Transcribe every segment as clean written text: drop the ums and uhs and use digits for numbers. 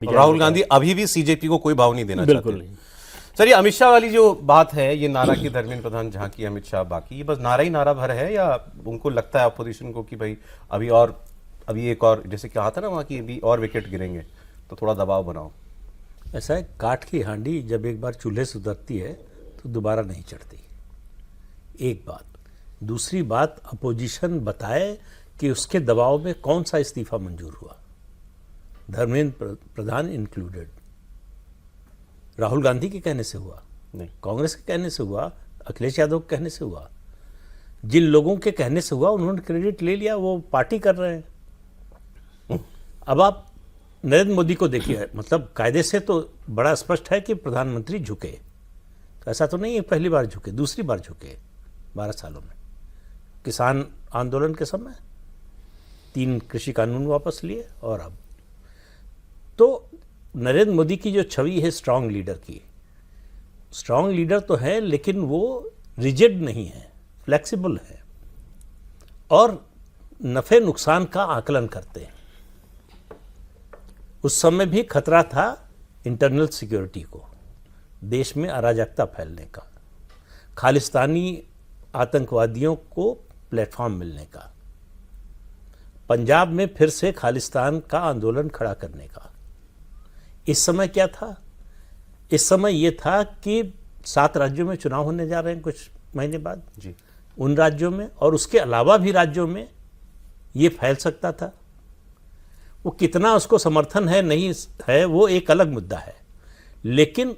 राहुल गांधी अभी भी सीजेपी को कोई भाव नहीं देना चाहते। बिल्कुल नहीं। सर, ये अमित शाह वाली जो बात है, ये नारा की धर्मेंद्र प्रधान झांकी अमित शाह बाकी, ये बस नारा ही नारा भर है, या उनको लगता है अपोजिशन को कि भाई अभी एक और, जैसे कहा था ना वहाँ की, अभी और विकेट गिरेंगे तो थोड़ा दबाव बनाओ। ऐसा है, काठ की हांडी जब एक बार चूल्हे से उतरती है तो दोबारा नहीं चढ़ती। एक बात। दूसरी बात, अपोजिशन बताए कि उसके दबाव में कौन सा इस्तीफा मंजूर हुआ, धर्मेंद्र प्रधान इंक्लूडेड। राहुल गांधी के कहने से हुआ नहीं, कांग्रेस के कहने से हुआ, अखिलेश यादव के कहने से हुआ। जिन लोगों के कहने से हुआ उन्होंने क्रेडिट ले लिया, वो पार्टी कर रहे हैं। अब आप नरेंद्र मोदी को देखिए, मतलब कायदे से तो बड़ा स्पष्ट है कि प्रधानमंत्री झुके, तो ऐसा तो नहीं है पहली बार झुके, दूसरी बार झुके 12 सालों में। किसान आंदोलन के समय 3 कृषि कानून वापस लिए, और अब तो नरेंद्र मोदी की जो छवि है स्ट्रांग लीडर की, स्ट्रांग लीडर तो है लेकिन वो रिजिड नहीं है, फ्लेक्सिबल है, और नफे नुकसान का आकलन करते हैं। उस समय भी खतरा था इंटरनल सिक्योरिटी को, देश में अराजकता फैलने का, खालिस्तानी आतंकवादियों को प्लेटफॉर्म मिलने का, पंजाब में फिर से खालिस्तान का आंदोलन खड़ा करने का। इस समय क्या था? इस समय ये था कि 7 राज्यों में चुनाव होने जा रहे हैं कुछ महीने बाद जी। उन राज्यों में, और उसके अलावा भी राज्यों में ये फैल सकता था। वो कितना उसको समर्थन है नहीं है वो एक अलग मुद्दा है, लेकिन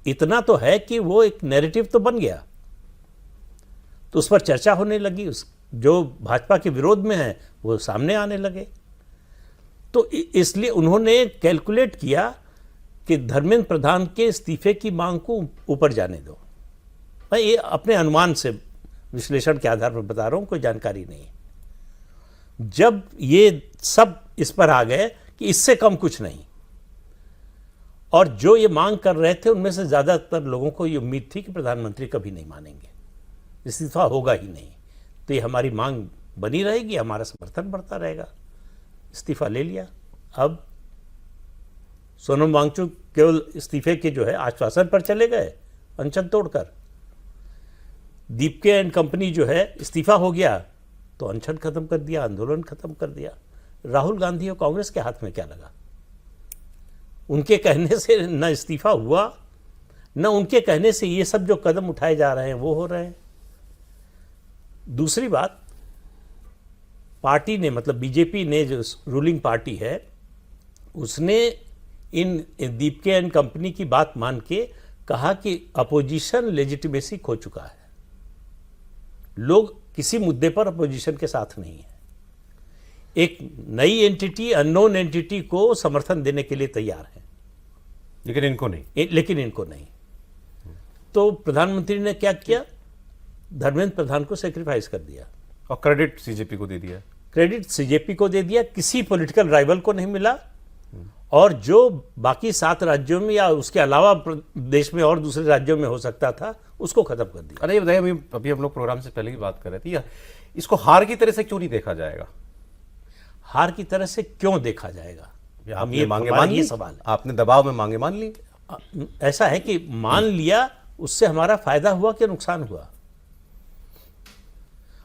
इतना तो है कि वो एक नैरेटिव तो बन गया, तो उस पर चर्चा होने लगी। उस जो भाजपा के विरोध में है वो सामने आने लगे, तो इसलिए उन्होंने कैलकुलेट किया कि धर्मेंद्र प्रधान के इस्तीफे की मांग को ऊपर जाने दो। मैं ये अपने अनुमान से, विश्लेषण के आधार पर बता रहा हूँ, कोई जानकारी नहीं। जब ये सब इस पर आ गए कि इससे कम कुछ नहीं, और जो ये मांग कर रहे थे उनमें से ज़्यादातर लोगों को ये उम्मीद थी कि प्रधानमंत्री कभी नहीं मानेंगे, इस्तीफा होगा ही नहीं, तो ये हमारी मांग बनी रहेगी, हमारा समर्थन बढ़ता रहेगा। इस्तीफा ले लिया। अब सोनम वांगचुक केवल इस्तीफे के जो है आश्वासन पर चले गए, अनशन तोड़कर। दीपके एंड कंपनी जो है इस्तीफा हो गया तो अनशन खत्म कर दिया, आंदोलन खत्म कर दिया। राहुल गांधी और कांग्रेस के हाथ में क्या लगा? उनके कहने से न इस्तीफा हुआ, न उनके कहने से ये सब जो कदम उठाए जा रहे हैं वो हो रहे हैं। दूसरी बात, पार्टी ने, मतलब बीजेपी ने, जो रूलिंग पार्टी है, उसने इन दीपके एंड कंपनी की बात मान के कहा कि अपोजिशन लेजिटिमेसी खो चुका है, लोग किसी मुद्दे पर अपोजिशन के साथ नहीं है। एक नई एंटिटी, अननोन एंटिटी को समर्थन देने के लिए तैयार है, लेकिन इनको नहीं। तो प्रधानमंत्री ने क्या किया? धर्मेंद्र प्रधान को सेक्रीफाइस कर दिया और क्रेडिट सीजेपी को दे दिया। क्रेडिट सीजेपी को दे दिया, किसी पॉलिटिकल राइवल को नहीं मिला, और जो बाकी 7 राज्यों में या उसके अलावा देश में और दूसरे राज्यों में हो सकता था उसको खत्म कर दिया। अरे बताइए, अभी हम लोग प्रोग्राम से पहले ही बात कर रहे थे, इसको हार की तरह से क्यों नहीं देखा जाएगा? हार की तरह से क्यों देखा जाएगा? आपने मांगे मान ली, सवाल आपने दबाव में मांगे मान ली। ऐसा है कि मान लिया, उससे हमारा फायदा हुआ कि नुकसान हुआ?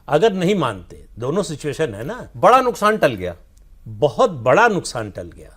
अगर नहीं मानते, दोनों सिचुएशन है ना। बड़ा नुकसान टल गया, बहुत बड़ा नुकसान टल गया।